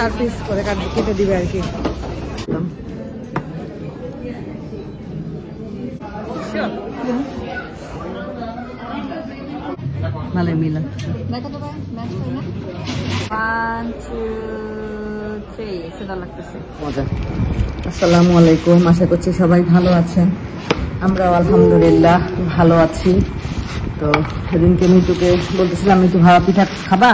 4 piece করে কেটে দিবে আর কি। ভালো মিল। আসসালামু আলাইকুম, আশা করছি সবাই ভালো আছেন। আমরাও আলহামদুলিল্লাহ ভালো আছি। তো সেদিনকে মিতুকে বলতেছিলাম, মিতু ভাপা পিঠা খাবা?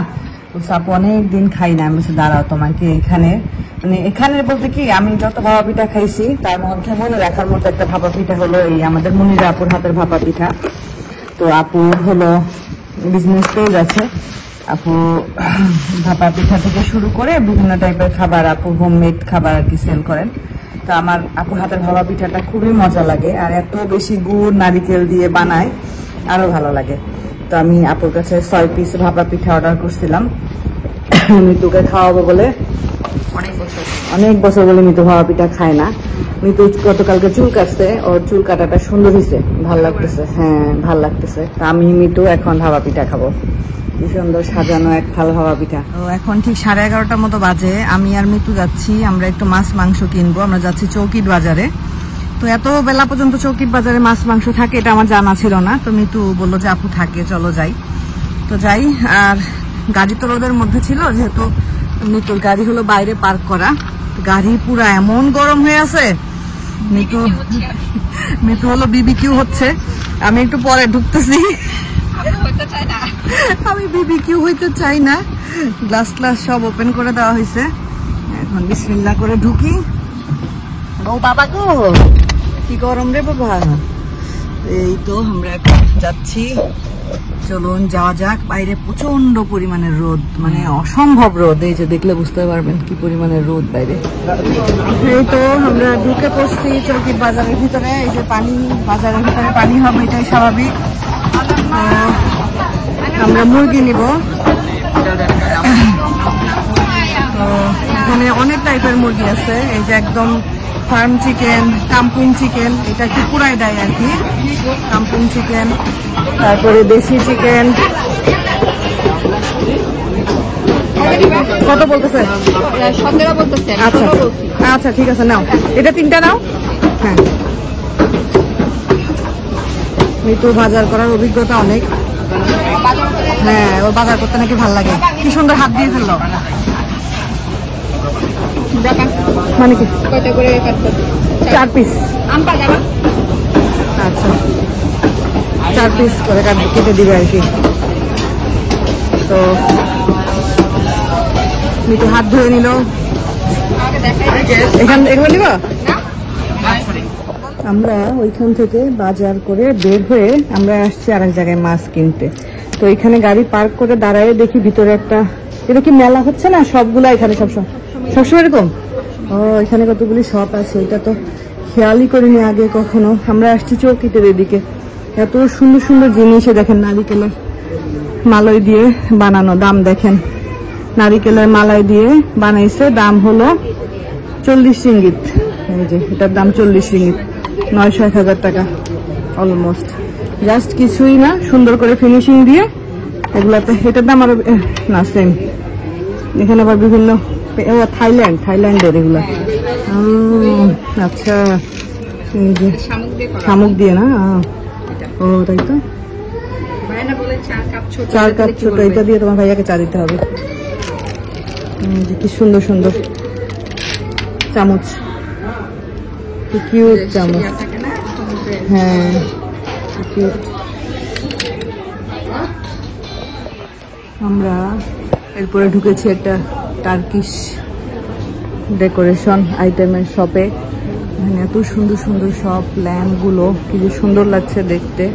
তো আপু অনেক দিন খাই না। আমি দাঁড়াও তোমাকে এখানে, মানে এখানে বলতে কি, আমি যত ভাপা পিঠা খাইছি তার মধ্যে মনে রাখার মতো একটা ভাপা পিঠা হলো এই আমাদের মুনিরা আপুর হাতের ভাপা পিঠা। তো আপু হলো বিজনেস পেজ আছে, আপু ভাপা পিঠা থেকে শুরু করে বিভিন্ন টাইপের খাবার, আপু হোমমেড খাবার আর কি সেল করেন। তো আমার আপুর হাতের ভাপা পিঠাটা খুবই মজা লাগে, আর এত বেশি গুড় নারিকেল দিয়ে বানায়, আরো ভালো লাগে। তো আমি আপুর কাছে 6 পিস ভাপা পিঠা অর্ডার করছিলাম মিতুকে খাওয়াবো বলে। অনেক বছর বলে মিতু ভাপা পিঠা খায় না। মিতু গতকালকে চুল কাটছে, ওর চুল কাটাটা সুন্দর হয়েছে, ভাল লাগতেছে। হ্যাঁ ভাল লাগতেছে। তা আমি মিতু এখন ভাপা পিঠা খাবো। কি সুন্দর সাজানো এক থাল ভাপা পিঠা। তো এখন ঠিক 11:30টার মতো বাজে, আমি আর মিতু যাচ্ছি, আমরা একটু মাছ মাংস কিনবো। আমরা যাচ্ছি চৌকিট বাজারে। তো এত বেলা পর্যন্ত চৌকিট বাজারে মাছ মাংস থাকে এটা আমার জানা ছিল না। তো মিতু বললো যে আপু থাকে, চলো যাই। তো যাই। আর গাড়ি তো রোদের মধ্যে ছিল, যেহেতু মিতুর গাড়ি হলো বাইরে পার্ক করা, গাড়ি পুরা এমন গরম হয়ে আছে। মিতু হলো বিবিকিউ হচ্ছে। আমি একটু পরে ঢুকতেছি, আমি বিবিকিউ হইতে চাই না। গ্লাস সব ওপেন করে দেওয়া হয়েছে, এখন বিসমিল্লাহ করে ঢুকি। ও বাবা গো, কি গরম রে বাবা। এই তো আমরা এখন যাচ্ছি, চলুন যাওয়া যাক। বাইরে প্রচন্ড পরিমাণের রোদ, মানে অসম্ভব রোদ। এই যে দেখলে বুঝতে পারবেন কি পরিমাণের রোদ বাইরে। এই তো আমরা ঢুকে পড়ছি চৌকিট বাজারের ভিতরে। এই যে পানি, বাজারের ভিতরে পানি হবে, এটাই স্বাভাবিক। আমরা মুরগি নিব। তো এখানে অনেক টাইপের মুরগি আছে। এই যে একদম ফার্ম চিকেন, কাম্পুং চিকেন, এটা একটু পুরাই দেয় আর কি, কাম্পুং চিকেন। তারপরে দেশি চিকেন। কত বলতেছে? 17 বলতেছে। আচ্ছা আচ্ছা ঠিক আছে, নাও এটা 3টা নাও। হ্যাঁ, মিতু বাজার করার অভিজ্ঞতা অনেক। হ্যাঁ, ও বাজার করতে নাকি ভালো লাগে। কি সুন্দর হাত দিয়ে ফেললো। মানে কি 4 পিস? আচ্ছা 4 পিস করে কেটে দিবে আর কি। তো মিতু হাত ধুয়ে নিল। এগুলো নিব। আমরা ওইখান থেকে বাজার করে বের হয়ে আমরা আসছি আরেক জায়গায় মাছ কিনতে। তো এখানে গাড়ি পার্ক করে দাঁড়ায় দেখি ভিতরে একটা, এটা কি মেলা হচ্ছে না? সবগুলা এখানে সবসময় এরকম। ও এখানে কতগুলি শপ আছে, এটা তো খেয়ালই করিনি আগে কখনো। আমরা আসছি চৌকিটের এদিকে, এত সুন্দর সুন্দর জিনিস। দেখেন নারিকেলের মালাই দিয়ে বানানো, দাম দেখেন। নারিকেলের মালাই দিয়ে বানাইছে, দাম হলো 40 রিঙ্গিত। এই যে এটার দাম 40 রিঙ্গিত, 900-1000 টাকা অলমোস্ট। জাস্ট কিছুই না, সুন্দর করে ফিনিশিং দিয়ে এগুলাতে। এটার দাম আরো না সেম। এখানে আবার বিভিন্ন থাইল্যান্ডের এগুলা। আচ্ছা, শামুক দিয়ে না? ও তাই তো, 4 কাপ ছোট। এটা দিয়ে তোমার ভাইয়াকে চা দিতে হবে। কি সুন্দর সুন্দর চামচ, কি কিউট চামচ। হ্যাঁ কিউট। আমরা এরপরে ঢুকেছি একটা টার্কিশ ডেকোরেশন আইটেমের শপে। এখানে এত সুন্দর সুন্দর সব ল্যাম্পগুলো, কি যে সুন্দর লাগছে দেখতে।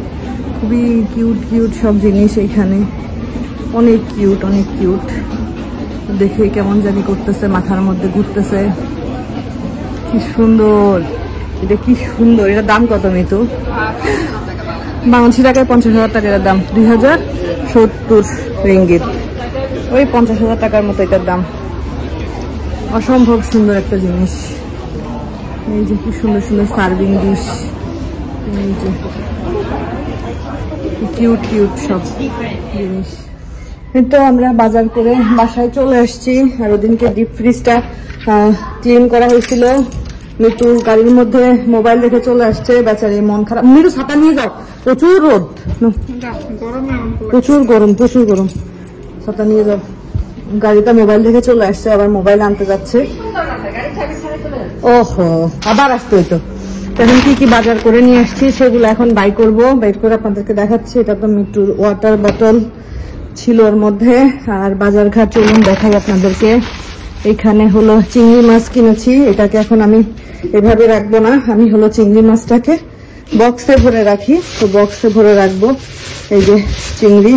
খুবই কিউট কিউট সব জিনিস এখানে, অনেক কিউট অনেক কিউট। দেখে কেমন জানি করতেছে, মাথার মধ্যে ঘুরতেছে। কি সুন্দর, এটা কি সুন্দর। এটার দাম কত মিতু? বাংলাদেশি টাকায় 50,000 টাকা এর দাম। 2070 রিঙ্গিত, ওই 50,000 টাকার মতো এটার দাম। অসম্ভব সুন্দর একটা জিনিস। এই যে কি সুন্দর সুন্দর সার্ভিং ডিশ, এই যে কিউট কিউট সব জিনিস। এই তো আমরা বাজার করে বাসায় চলে আসছি। আর ওদিনকে ডিপ ফ্রিজটা ক্লিন করা হয়েছিল। মিতু গাড়ির মধ্যে মোবাইল রেখে চলে আসছে, বেচারি মন খারাপ। মিতু ছাতা নিয়ে যাও, প্রচুর রোদ, প্রচুর গরম, প্রচুর গরম। ছাতা নিয়ে যাও। গাড়িতে মোবাইল রেখে চলে আসছে, আবার মোবাইল আনতে যাচ্ছে। ওহো, আবার আসতে হইতো। এখন কি কি বাজার করে নিয়ে আসছি সেগুলো এখন বাই করবো, বাইর করে আপনাদেরকে দেখাচ্ছি। এটা তো মিটুর ওয়াটার বোতল ছিল ওর মধ্যে। আর বাজার ঘাট চলুন দেখাই আপনাদেরকে। এখানে হলো চিংড়ি মাছ কিনেছি। এটাকে এখন আমি এভাবে রাখবো না, আমি হলো চিংড়ি মাছটাকে বক্সে ভরে রাখি। তো বক্সে ভরে রাখবো। এই যে চিংড়ি,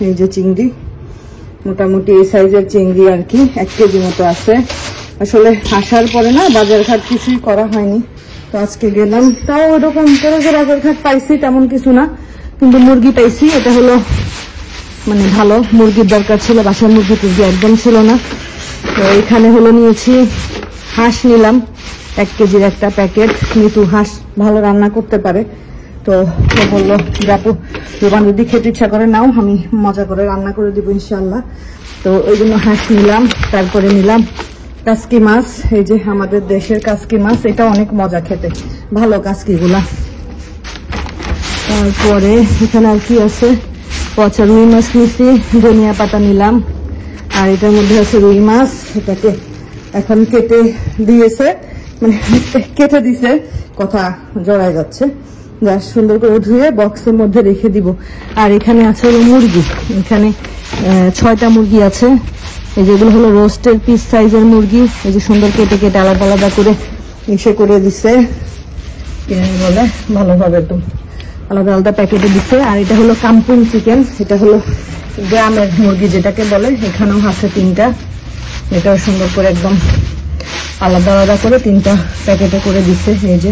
এই যে চিংড়ি, মোটামুটি এই সাইজের চিংড়ি আর কি, 1 কেজি মতো আছে। আসলে আসার পরে না বাজার ঘাট কিছুই করা হয়নি, তো আজকে গেলাম। তাও ওরকম করে যে বাজার ঘাট পাইছি তেমন কিছু না, কিন্তু মুরগি পাইছি। এটা হলো মানে ভালো, মুরগির দরকার ছিল, বাসার মুরগি টুরগি একদম ছিল না। তো এখানে হলো নিয়েছি হাঁস, নিলাম 1 কেজির একটা প্যাকেট। মিতু হাঁস ভালো রান্না করতে পারে, তো বললো যাপু দোকান যদি খেতে ইচ্ছা করে নাও, আমি মজা করে রান্না করে দিব ইনশাল্লাহ। তো ওই জন্য হাঁস নিলাম। তারপরে নিলাম কাসকি মাছ, এই যে আমাদের দেশের কাসকি মাছ, এটা অনেক মজা খেতে, ভালো কাসকিগুলা। তারপরে এখানে আর কি আছে, পচা রুই মাছ নিছি, ধনিয়া পাতা নিলাম। আর এটার মধ্যে আছে রুই মাছ, এটাকে এখন কেটে দিয়েছে, মানে কেটে দিছে, কথা জড়ায় যাচ্ছে। যা সুন্দর করে ধুয়ে বক্সের মধ্যে রেখে দিব। আর এখানে আছে হলো মুরগি, এখানে 6টা মুরগি আছে। এই যেগুলো হলো রোস্টের পিস সাইজের মুরগি, এই যে সুন্দর কেটে কেটে আলাদা আলাদা করে মিশে করে দিছে, বলে ভালোভাবে একদম আলাদা আলাদা প্যাকেটে দিচ্ছে। আর এটা হলো কাম্পুং চিকেন, এটা হলো গ্রামের মুরগি যেটাকে বলে। এখানেও আছে 3টা, এটাও সুন্দর করে একদম আলাদা আলাদা করে 3টা প্যাকেটে করে দিচ্ছে। এই যে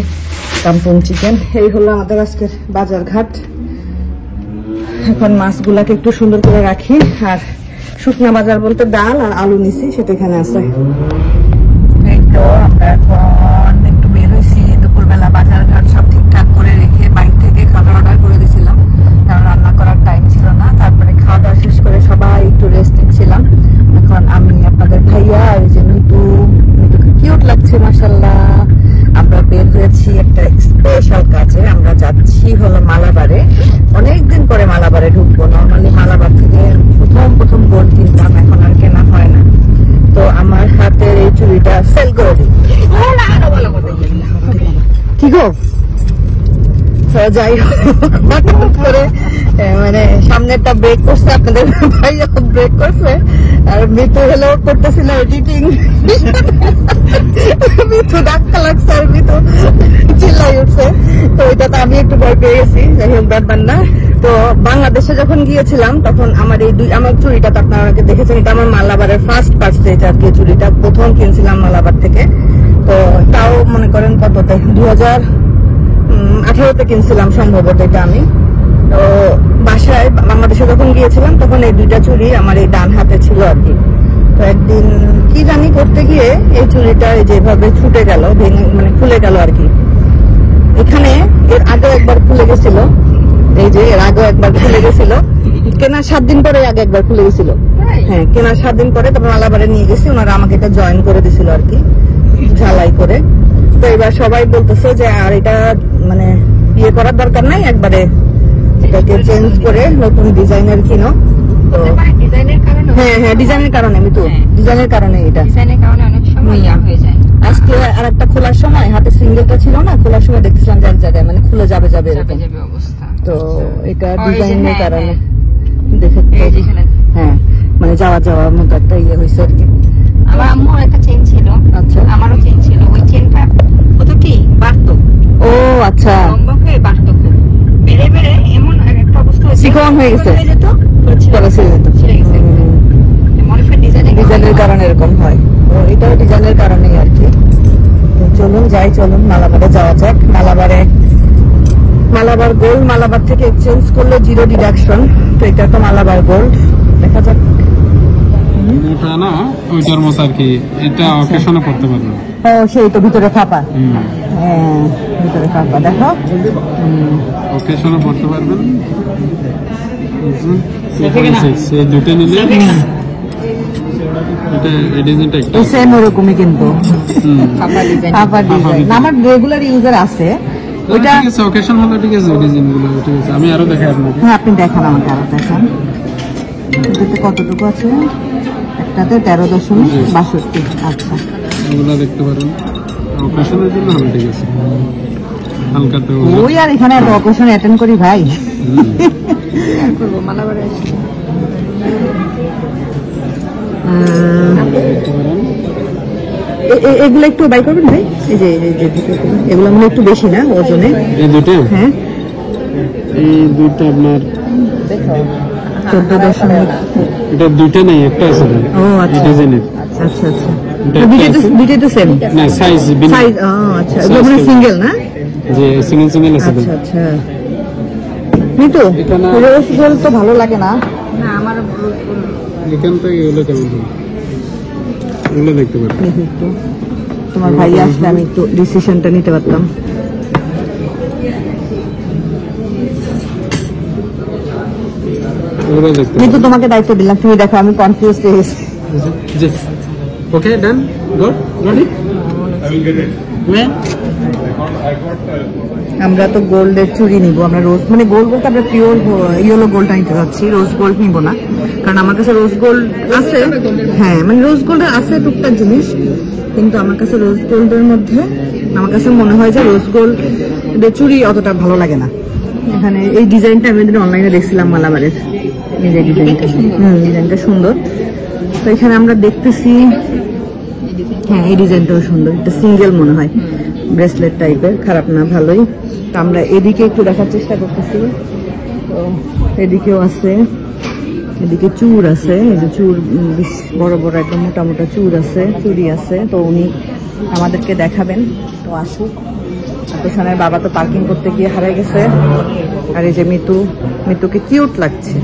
কাম্পুং চিকেন। এই হলো আমাদের আজকের বাজার ঘাট। এখন মাছগুলাকে একটু সুন্দর করে রাখি। আর শুকনা বাজার বলতে ডাল আর আলু নিছি, সেটা এখানে আছে। এই তো আমরা এখন একটু বের হয়েছি। দুপুরবেলা বাজার ঘাট সব ঠিকঠাক করে রেখে বাইরে থেকে খাবার অর্ডার করে দিয়েছিলাম, কারণ রান্না করার টাইম ছিল না। তারপরে খাওয়া দাওয়া শেষ করে সবাই একটু রেস্ট নিচ্ছিলাম। এখন আমি, আপনাদের ভাইয়া আর এই যে মিতুকে কিউট লাগছে মাশাআল্লাহ। আমরা বের হয়েছি একটা স্পেশাল কাজে। আমরা যাচ্ছি হলো মালাবারে। অনেকদিন পরে মালাবারে ঢুকবো। নর্মালি মালাবার থেকে প্রথম গোল্ড কিনতাম, এখন আর কেনা হয় না। তো আমার হাতের এই চুড়িটা সেল করে দিই। কি গো, যাই হোক করে মানে সামনেরটা ব্রেক করছে, আপনাদের ভাইয়া ব্রেক করছে। আর মিতু হলো করতেছিল এডিটিং, মিতু ধাক্কা লাগছে আর মিতু চিল্লাই উঠছে। তো এটাতে আমি একটু ভয় পেয়ে গেছি। যাই হোক, ব্যাপার না। তো বাংলাদেশে যখন গিয়েছিলাম তখন আমার আমার চুড়িটা তো আপনারা দেখেছেন, এটা আমার মালাবারের ফার্স্ট পার্সে, এটা আর কি চুড়িটা প্রথম কিনছিলাম মালাবার থেকে। তো তাও মনে করেন কততে, 2018-তে কিনছিলাম সম্ভবত এটা আমি। তো বাসায় বাংলাদেশে যখন গিয়েছিলাম তখন এই 2টা চুড়ি আমার এই ডান হাতে ছিল আর কি। তো একদিন কি জানি করতে গিয়ে এই চুড়িটা যেভাবে ছুটে গেল, ভেঙে মানে খুলে গেল আর কি। এখানে এর আগে একবার খুলে গেছিল, এই যে এর আগে একবার খুলে গেছিল, কেনার 7 দিন পরে আগে একবার খুলে গেছিল। হ্যাঁ, কেনার 7 দিন পরে তারপর মালাবারে নিয়ে গেছি, ওনারা আমাকে এটা জয়েন করে দিছিল আর কি, ঝালাই করে। তো এবার সবাই বলতেছে যে আর এটা মানে ইয়ে করার দরকার নাই, একবারে এটাকে চেঞ্জ করে নতুন ডিজাইনের কিনো। তো হ্যাঁ, ডিজাইনের কারণে আমি তো ডিজাইনের কারণে এটা ডিজাইনের কারণে অনেক সময় হয়ে যায়। আজকে আর একটা খোলার সময় হাতে সিঙ্গেলটা ছিল না, খোলার সময় দেখতেছিলাম যে এক জায়গায় মানে খুলে যাবে এরকম অবস্থা। তো এটা ডিজাইনের কারণে দেখে হ্যাঁ মানে যাওয়ার মতো একটা ইয়ে হয়েছে আর কি। আমার আম্মুর একটা চেন ছিল, আচ্ছা, আমারও চেন ছিল। ওই চেনটা হতো কি বাড়তো, ও আচ্ছা, লম্বা হয়ে বাড়তো, বেড়ে বেড়ে এমন একটা অবস্থা চিকন হয়ে গেছে, ডিজাইনের কারণে এরকম হয়। তো এটাও ডিজাইনের কারণেই আর কি। তো চলুন মালাবারে যাওয়া যাক। মালাবার গোল্ড, মালাবার থেকে এক্সচেঞ্জ করলে 0 ডিডাকশন। তো এটা তো মালাবার গোল্ড, দেখা যাক। এটা না ওইটার মতো আর কি, এটা অকেশনে করতে পারবে। ও সেই তো ভিতরে ফাঁপা, হ্যাঁ ভিতরে ফাঁপা, দেখো অকেশনে করতে পারবেন। 346 এই দুটো নিলে এটা এই ডিজাইনটা একটা সেম ওরকমই কিন্তু ফাঁপা ডিজাইন আবার ডিজাইন আমার রেগুলার ইউজার আছে ওইটা ঠিক আছে ওকেশন হলো ঠিক আছে ডিজাইনগুলো ঠিক আছে আমি আরো দেখাই আপনাকে হ্যাঁ আপনি দেখান আমাকে আরো দেখান এটাতে কতটুকু আছে একটাতে 13.62 আচ্ছা এগুলো দেখতে পারেন অকেশনের জন্য হবে ঠিক আছে হালকা তো ওই আর এখানে এত অকেশন অ্যাটেন্ড করি ভাই করবো মালাবারে দেখতে পারেন এগুলো একটু বাই করবেন ভাই এই যে এগুলো মানে একটু বেশি না ওজনে এই দুটো হ্যাঁ এই দুটো আপনার 14.00 এটা দুটো নেই একটা আছে ও আচ্ছা ডিজাইনের আচ্ছা আচ্ছা এটা দুইটাই তো সেম না সাইজ সাইজ আচ্ছা এগুলো মানে সিঙ্গেল না যে সিঙ্গেল সিঙ্গেল আছে আচ্ছা আচ্ছা মিতু এখানে রোজ গোল্ড তো ভালো লাগে না না আমার এখান থেকে এগুলো কেমন হবে এগুলো দেখতে পারেন দেখি একটু তোমার ভাই আসলে আমি একটু ডিসিশনটা নিতে পারতাম এগুলো দেখতে মিতু তোমাকে দায়িত্ব দিলাম তুমি দেখো আমি কনফিউজ হয়ে গেছি জি ওকে ডান গুড রেডি ওয়ে আমরা তো গোল্ডের চুড়ি নিব আমরা রোজ মানে গোল্ড বলতে আমরা পিওর ইয়েলো গোল্ডটা নিতে চাচ্ছি রোজ গোল্ড নিব না কারণ আমার কাছে রোজ গোল্ড আছে হ্যাঁ মানে রোজ গোল্ডের আছে টুকটাক জিনিস কিন্তু আমার কাছে রোজ গোল্ডের মধ্যে আমার কাছে মনে হয় যে রোজ গোল্ডের চুড়ি অতটা ভালো লাগে না এখানে এই ডিজাইনটা আমি অনলাইনে দেখছিলাম মালাবারের এই যে ডিজাইনটা ডিজাইনটা সুন্দর তো এখানে আমরা দেখতেছি হ্যাঁ এই ডিজাইনটাও সুন্দর এটা সিঙ্গেল মনে হয় ব্রেসলেট টাইপের খারাপ না ভালোই তো আমরা এদিকে একটু দেখার চেষ্টা করতেছি তো এদিকেও আছে এদিকে চূড় আছে এই যে চূড় বেশ বড় বড় একদম মোটা মোটা চূড় আছে চুড়ি আছে তো উনি আমাদেরকে দেখাবেন তো আসুক তোষানের বাবা তো পার্কিং করতে গিয়ে হারাই গেছে আর এই যে মিতুকে কিউট লাগছে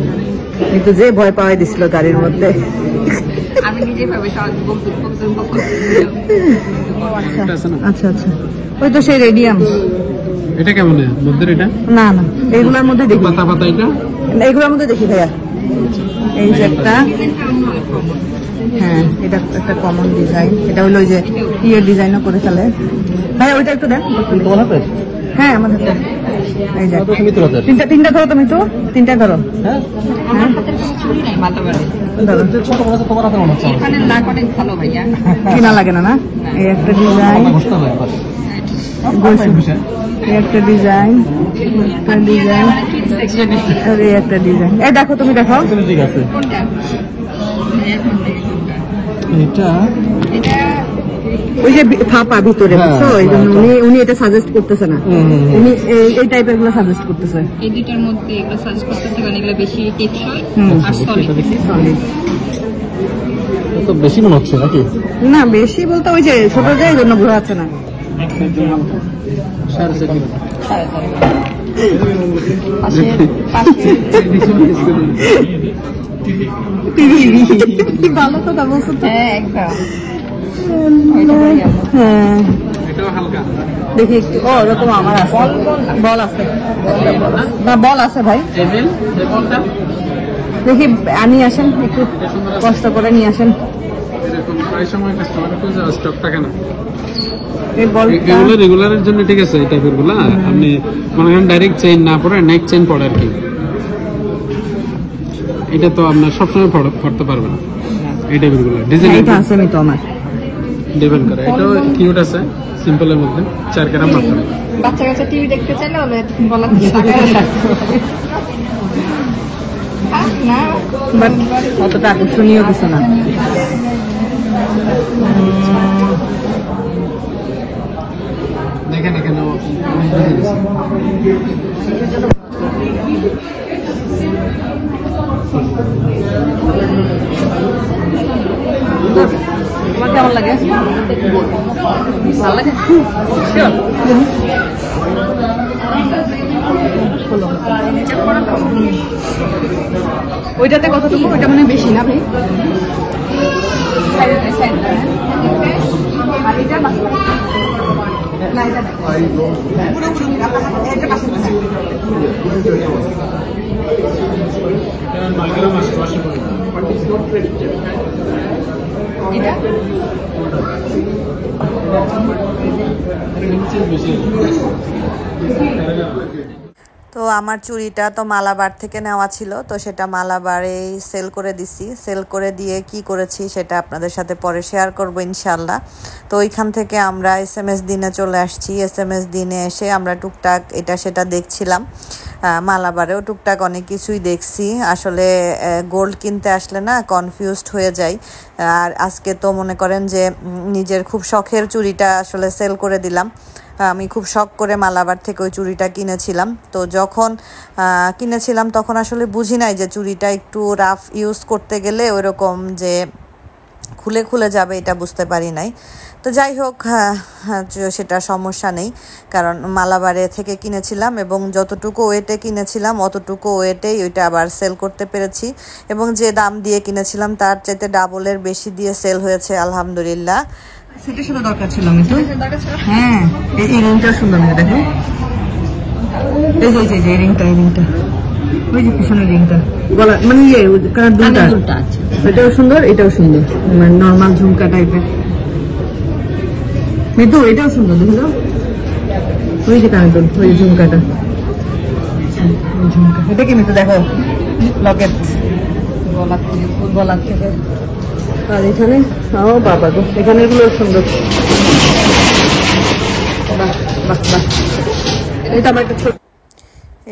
মিতু যে ভয় পাওয়াই দিছিল গাড়ির মধ্যে আমি নিজে ভাবে আচ্ছা আচ্ছা ওই তো সেই রেডিয়াম এটা কেমন মধ্যে এটা না না এইগুলোর মধ্যে দেখি পাতা পাতা এটা এইগুলোর মধ্যে দেখি ভাইয়া এই যে একটা হ্যাঁ এটা একটা কমন ডিজাইন এটা হলো ওই যে ইয়ের ডিজাইনও করে ফেলে ভাইয়া ওইটা একটু দেন হ্যাঁ আমাদের তো এই যে তিনটা ধরো তুমি তো তিনটা ধরো আমার হাতে চুড়ি নাই মালাবারে ধরো এখানে লাগ অনেক ভালো ভাইয়া কিনা লাগে না না এই একটা ডিজাইন এই একটা ডিজাইন আর এই একটা ডিজাইন এই দেখো তুমি দেখো কোনটা এটা এটা ওই যে ফাঁপা ভিতরে বুঝছো এই জন্য উনি এটা সাজেস্ট করতেছে না উনি এই টাইপের গুলো সাজেস্ট করতেছে এই দুইটার মধ্যে এগুলো সার্চ করতেছে কারণ এগুলো বেশি টেকসই আর সলিড সলিড তো বেশি মনে হচ্ছে নাকি না বেশি বলতে ওই যে ছোট যে এই জন্য বোঝা যাচ্ছে না ভালো কথা বলছো তো হ্যাঁ একদম হ্যাঁ এটাও হালকা দেখি একটু ও ওরকম আমার আছে বল আছে না বল আছে ভাই টেবিল টেবিলটা দেখি নিয়ে আসেন একটু কষ্ট করে নিয়ে আসেন এরকম প্রায় সময় কাস্টমার খুঁজে স্টক থাকে না এই বলটা এগুলো রেগুলারের জন্য ঠিক আছে এই টাইপের গুলো আপনি মনে করেন ডাইরেক্ট চেইন না পরে নেক চেইন পড়ে আর কি এটা তো আপনার সবসময় পড়তে পারবেন এই টাইপের গুলো ডিজাইন এটা আছে আমি তো আমার ডিপেন্ড করে এটাও কিউট আছে সিম্পলের মধ্যে 4 গ্রাম মাত্র বাচ্চা কাচ্চা টিভি দেখতে চাইলে ওলে বলা না বাট অতটা আকর্ষণীয় কিছু না দেখেন এখানে তোমার কেমন লাগে ভালো লাগে ওইটাতে কতটুকু ওইটা মানে বেশি না ভাই সাইড না এটা পুরোপুরি এটা পাশে তো আমার চুড়িটা তো মালাবার থেকে নেওয়া ছিল, তো সেটা মালাবারেই সেল করে দিছি। সেল করে দিয়ে কি করেছি সেটা আপনাদের সাথে পরে শেয়ার করব ইনশাল্লাহ। তো ওইখান থেকে আমরা SMS দিনে চলে আসছি। SMS দিনে এসে আমরা টুকটাক এটা সেটা দেখছিলাম। মালাবারেও টুকটাক অনেক কিছুই দেখছি। আসলে গোল্ড কিনতে আসলে না কনফিউজড হয়ে যাই। আর আজকে তো মনে করেন যে নিজের খুব শখের চুড়িটা আসলে সেল করে দিলাম। আমি খুব শখ করে মালাবার থেকে ওই চুড়িটা কিনেছিলাম। তো যখন কিনেছিলাম তখন আসলে বুঝি নাই যে চুড়িটা একটু রাফ ইউজ করতে গেলে ওইরকম যে খুলে খুলে যাবে এটা বুঝতে পারি নাই। তো যাই হোক, সেটা সমস্যা নেই, কারণ মালাবারে থেকে কিনেছিলাম এবং যতটুকু ওয়েটে কিনেছিলাম অতটুকু ওয়েটেই ওইটা আবার সেল করতে পেরেছি। এবং যে দাম দিয়ে কিনেছিলাম তার চাইতে ডাবলের বেশি দিয়ে সেল হয়েছে আলহামদুলিল্লাহ। সেটার সাথে দরকার ছিল আমি তো। হ্যাঁ, এই রিংটা সুন্দর দেখো। এই যে রিংটা ওই যে পিছনের রিংটা গলা মানে কার দুলটা আছে, এটাও সুন্দর এটাও সুন্দর, মানে নর্মাল ঝুমকা টাইপের। মিতু এটাও সুন্দর দেখো, ওই যে কানের দুল, ওই ঝুমকাটা, ঝুমকা এটা কি মিতু দেখো, লকেট গলা থেকে। আর এখানে ও বাবা গো, এখানে এগুলো সুন্দর। এটা আমার একটা ছোট,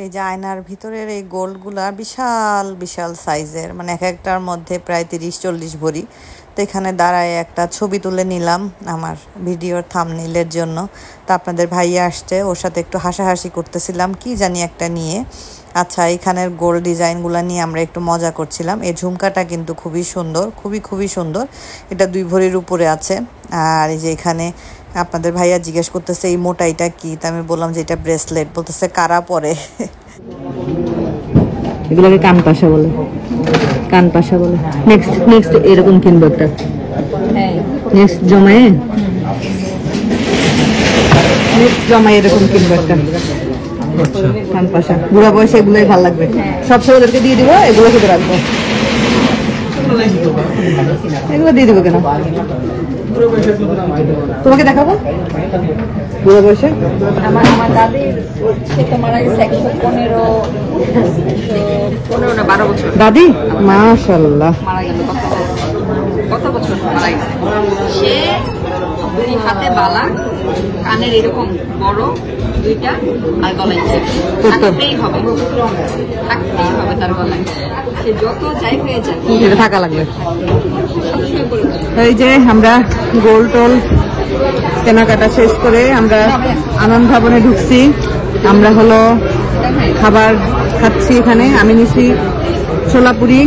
এই যে আয়নার ভিতরের এই গোল্ডগুলা বিশাল বিশাল সাইজের, মানে এক একটার মধ্যে প্রায় 30-40 ভরি। তো এখানে দাঁড়ায় একটা ছবি তুলে নিলাম আমার ভিডিওর থাম্বনেইলের জন্য। তো আপনাদের ভাইয়া আসছে, ওর সাথে একটু হাসাহাসি করতেছিলাম কি জানি একটা নিয়ে। আচ্ছা, এখানের গোল্ড ডিজাইনগুলো নিয়ে আমরা একটু মজা করছিলাম। এই ঝুমকাটা কিন্তু খুবই সুন্দর, খুবই সুন্দর। এটা 2 ভরির উপরে আছে। আর এই যে এখানে আপনাদের ভাইয়া জিজ্ঞেস করতেছে এই মোটাইটা কি, তা আমি বললাম যে এটা ব্রেসলেট। বলতেছে কারা পরে। এগুলোকে কান পাশা বলে, কান পাশা বলে। নেক্সট এরকম কিনবো একটা, নেক্সট জমায়ে এরকম কিনবো একটা কান পাশা। বুড়া বয়সে এগুলোই ভালো লাগবে, সব ছেলেদেরকে দিয়ে দিব, এগুলো শুধু রাখবো। এগুলো দিয়ে দিব কেন, তোমাকে দেখাবো। বুড়া বয়সে আমার দাদির সে তো মারা গেছে 115 না 12 বছর দাদি, মাশাআল্লাহ মারা গেল। কত বছর মারা গেছে। সে 2 হাতে বালা, কানের এরকম বড় 2টা, আর গলায় থাকতেই হবে তার গলায়। সে যত যাই হয়ে যায় এটা থাকা লাগবে। সবসময় করে এই যে আমরা গোল্ড টোল কেনাকাটা শেষ করে আমরা আনন্দ ভবনে ঢুকছি। আমরা হলো খাবার খাচ্ছি এখানে। আমি নিছি ছোলা পুরি,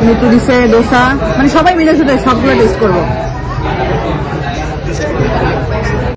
মিতু দিছে দোসা, মানে সবাই মিলে শুধু সবগুলো টেস্ট করবো।